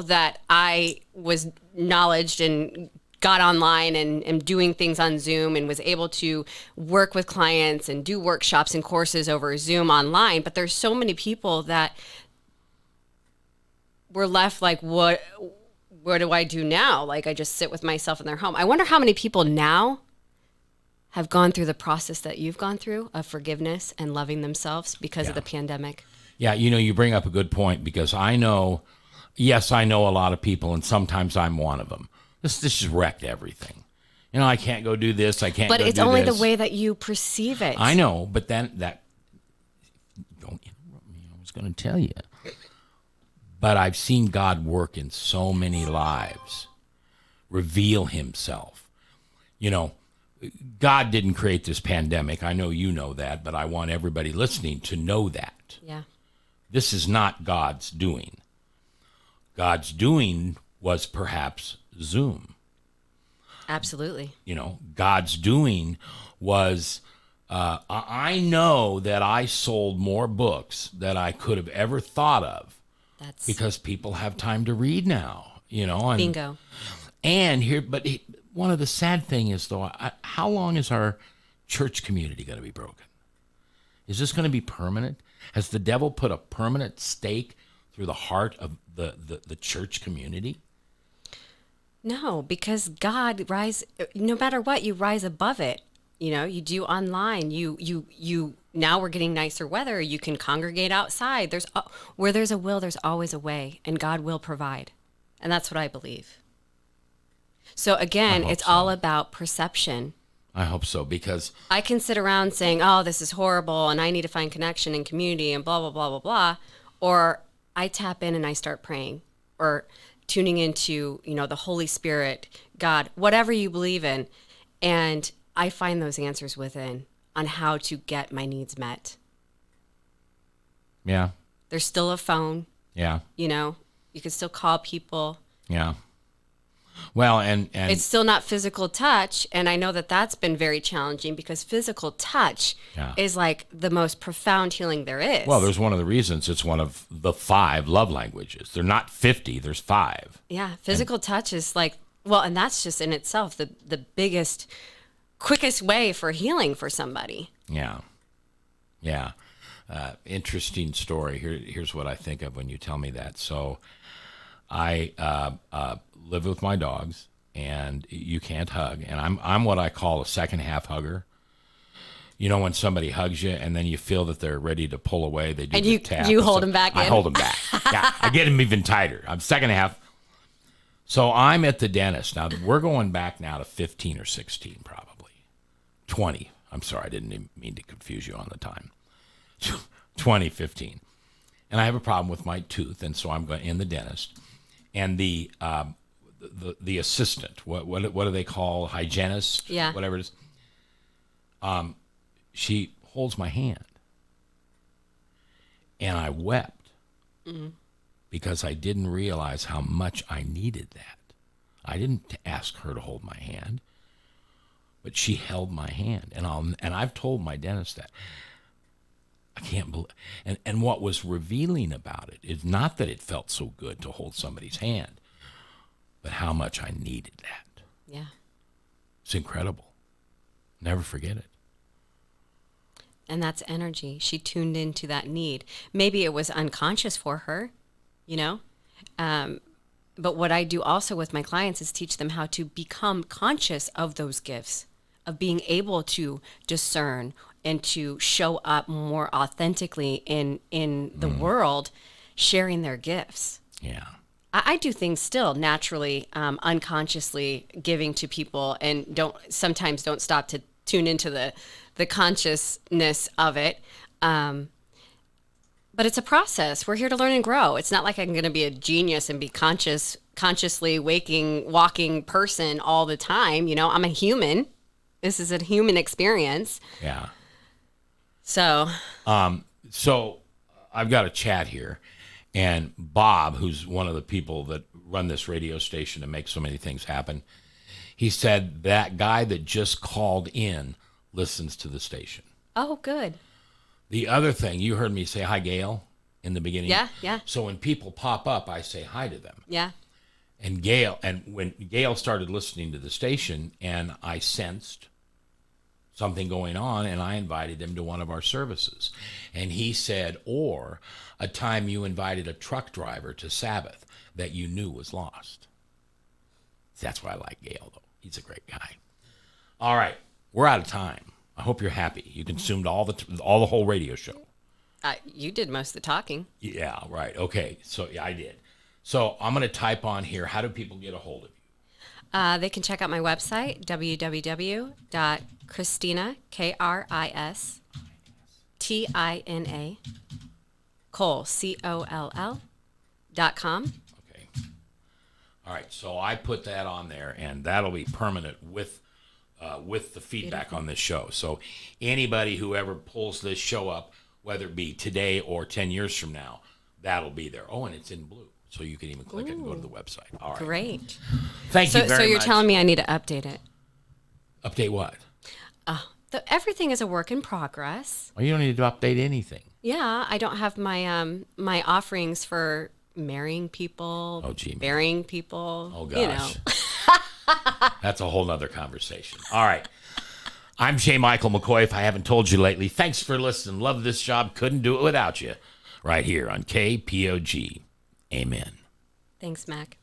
that I was knowledged and got online and doing things on Zoom and was able to work with clients and do workshops and courses over Zoom online. But there's so many people that were left like, what do I do now? Like, I just sit with myself in their home. I wonder how many people now have gone through the process that you've gone through of forgiveness and loving themselves because of the pandemic.
Yeah, you bring up a good point because I know a lot of people, and sometimes I'm one of them. This just wrecked everything. I can't go do this. I can't.
But
go
it's
do
only
this.
the way that you perceive it.
I know, but then that. Don't interrupt me. I was going to tell you. But I've seen God work in so many lives, reveal Himself. God didn't create this pandemic. I know you know that, but I want everybody listening to know that.
Yeah.
This is not God's doing. God's doing was perhaps Zoom.
Absolutely.
God's doing was I know that I sold more books than I could have ever thought of
That's
because people have time to read now, and
bingo.
and here, one of the sad thing is though, how long is our church community going to be broken? Is this going to be permanent? Has the devil put a permanent stake through the heart of the church community?
No, because God no matter what, you rise above it. You do online. You now we're getting nicer weather. You can congregate outside. Where there's a will, there's always a way, and God will provide. And that's what I believe. So again, it's all about perception.
I hope so, because
I can sit around saying, "Oh, this is horrible," and I need to find connection and community and blah blah blah blah blah, or I tap in and I start praying or tuning into, the Holy Spirit, God, whatever you believe in, and I find those answers within on how to get my needs met.
yeah,
There's still a phone,
yeah,
you can still call people.
yeah. Well, and
It's still not physical touch, and I know that that's been very challenging because physical touch is like the most profound healing there is.
well, there's one of the reasons it's one of the 5 love languages. They're not 50, there's 5.
Yeah, physical touch is like, well, and that's just in itself the biggest, quickest way for healing for somebody.
Yeah. Yeah. Interesting story. Here's what I think of when you tell me that. So I live with my dogs, and you can't hug. And I'm what I call a second half hugger. When somebody hugs you and then you feel that they're ready to pull away, they do
And
the tap.
you hold them back in?
I hold them back. Yeah, I get them even tighter. I'm second half. So I'm at the dentist. Now, we're going back now to 15 or 16 probably. 20. I'm sorry, I didn't even mean to confuse you on the time. 2015. And I have a problem with my tooth, and so I'm going in the dentist. And the assistant, what do they call, hygienist?
Yeah.
Whatever it is. She holds my hand. And I wept because I didn't realize how much I needed that. I didn't ask her to hold my hand, but she held my hand. And I've told my dentist that. I can't believe. And what was revealing about it is not that it felt so good to hold somebody's hand, but how much I needed that.
Yeah.
It's incredible. Never forget it.
And that's energy. She tuned into that need. Maybe it was unconscious for her, but what I do also with my clients is teach them how to become conscious of those gifts, of being able to discern and to show up more authentically in the world, sharing their gifts.
Yeah.
I do things still naturally, unconsciously giving to people, and sometimes don't stop to tune into the consciousness of it. But it's a process. We're here to learn and grow. It's not like I'm going to be a genius and be consciously walking person all the time. I'm a human. This is a human experience.
Yeah.
So
I've got a chat here, and Bob, who's one of the people that run this radio station and make so many things happen, he said that guy that just called in listens to the station.
Oh, good.
The other thing, you heard me say hi, Gail, in the beginning.
Yeah, yeah.
So when people pop up, I say hi to them.
Yeah.
And when Gail started listening to the station, and I sensed something going on, and I invited him to one of our services. And he said, or a time you invited a truck driver to Sabbath that you knew was lost. That's why I like Gail, though. He's a great guy. All right, we're out of time. I hope you're happy. You consumed all the whole radio show.
You did most of the talking.
Yeah, right. Okay, so yeah, I did. So I'm going to type on here, how do people get a hold of you?
They can check out my website, www.Kristina, Kristina, Coll, COLL.com.
Okay. All right, so I put that on there, and that'll be permanent with the feedback on this show. So anybody who ever pulls this show up, whether it be today or 10 years from now, that'll be there. Oh, and it's in blue, so you can even click it and go to the website. All right.
Great.
Thank you very much.
So you're telling me I need to update it?
Update what?
Everything is a work in progress.
Well, you don't need to update anything.
Yeah, I don't have my my offerings for marrying people, burying people.
Oh, gosh. That's a whole nother conversation. All right. I'm J. Michael McCoy, if I haven't told you lately. Thanks for listening. Love this job. Couldn't do it without you. Right here on KPOG. Amen.
Thanks, Mac.